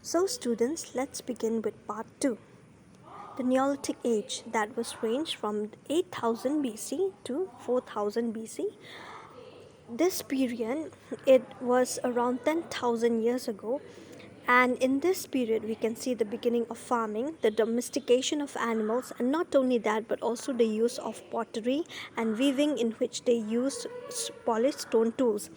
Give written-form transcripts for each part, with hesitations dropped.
So students, let's begin with part 2. The Neolithic Age that was ranged from 8000 BC to 4000 BC. This period, it was around 10,000 years ago, and in this period we can see the beginning of farming, the domestication of animals, and not only that but also the use of pottery and weaving, in which they used polished stone tools.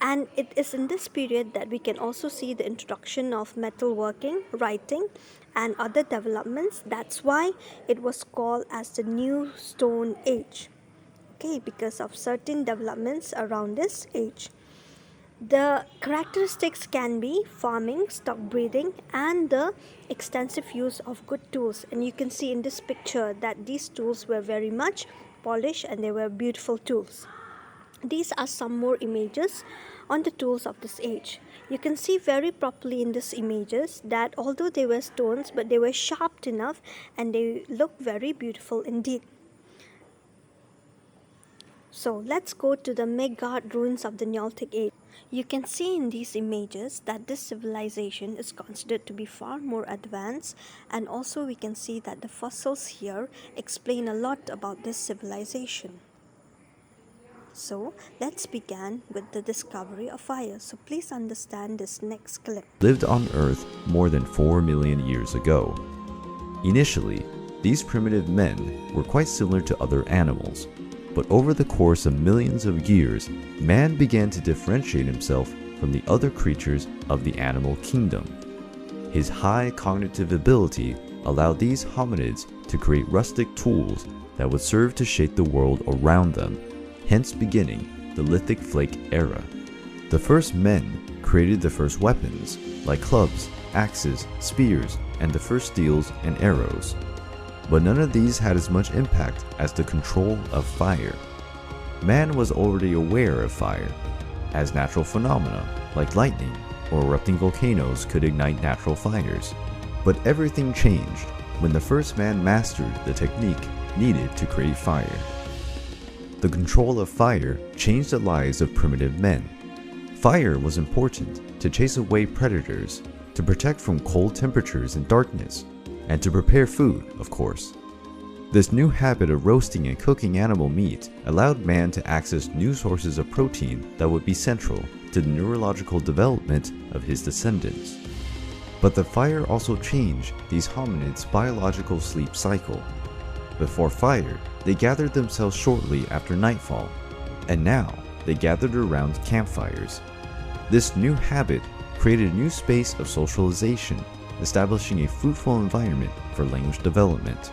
And it is in this period that we can also see the introduction of metalworking, writing, and other developments. That's why it was called as the New Stone Age. Okay, because of certain developments around this age. The characteristics can be farming, stock breeding, and the extensive use of good tools. And you can see in this picture that these tools were very much polished and they were beautiful tools. These are some more images on the tools of this age. You can see very properly in these images that although they were stones, but they were sharp enough and they look very beautiful indeed. So let's go to the Megard ruins of the Neolithic Age. You can see in these images that this civilization is considered to be far more advanced, and also we can see that the fossils here explain a lot about this civilization. So let's begin with the discovery of fire. So please understand this next clip. Lived on Earth more than 4 million years ago. Initially, these primitive men were quite similar to other animals, but over the course of millions of years, man began to differentiate himself from the other creatures of the animal kingdom. His high cognitive ability allowed these hominids to create rustic tools that would serve to shape the world around them, hence beginning the lithic flake era. The first men created the first weapons, like clubs, axes, spears, and the first steels and arrows. But none of these had as much impact as the control of fire. Man was already aware of fire, as natural phenomena like lightning or erupting volcanoes could ignite natural fires. But everything changed when the first man mastered the technique needed to create fire. The control of fire changed the lives of primitive men. Fire was important to chase away predators, to protect from cold temperatures and darkness, and to prepare food, of course. This new habit of roasting and cooking animal meat allowed man to access new sources of protein that would be central to the neurological development of his descendants. But the fire also changed these hominids' biological sleep cycle. Before fire, they gathered themselves shortly after nightfall, and now they gathered around campfires. This new habit created a new space of socialization, establishing a fruitful environment for language development.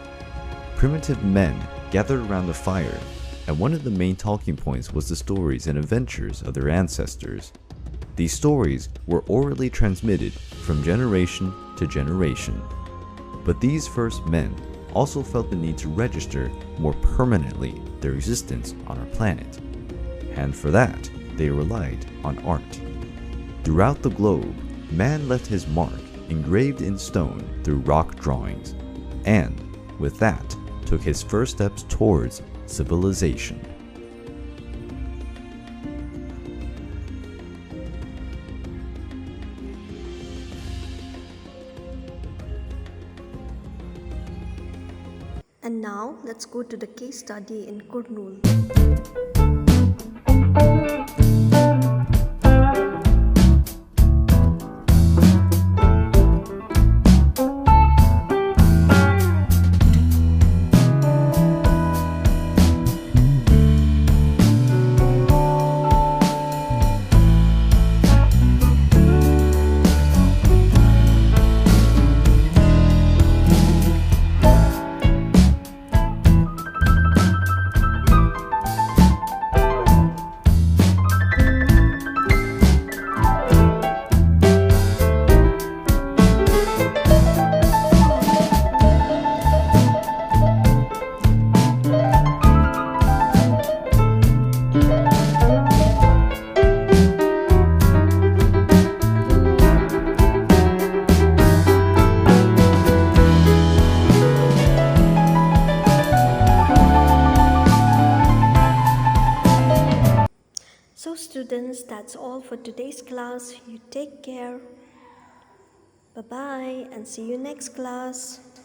Primitive men gathered around the fire, and one of the main talking points was the stories and adventures of their ancestors. These stories were orally transmitted from generation to generation. But these first men also felt the need to register more permanently their existence on our planet, and for that, they relied on art. Throughout the globe, man left his mark engraved in stone through rock drawings, and with that took his first steps towards civilization. And now let's go to the case study in Kurnool. So students, that's all for today's class. You take care. Bye bye and see you next class.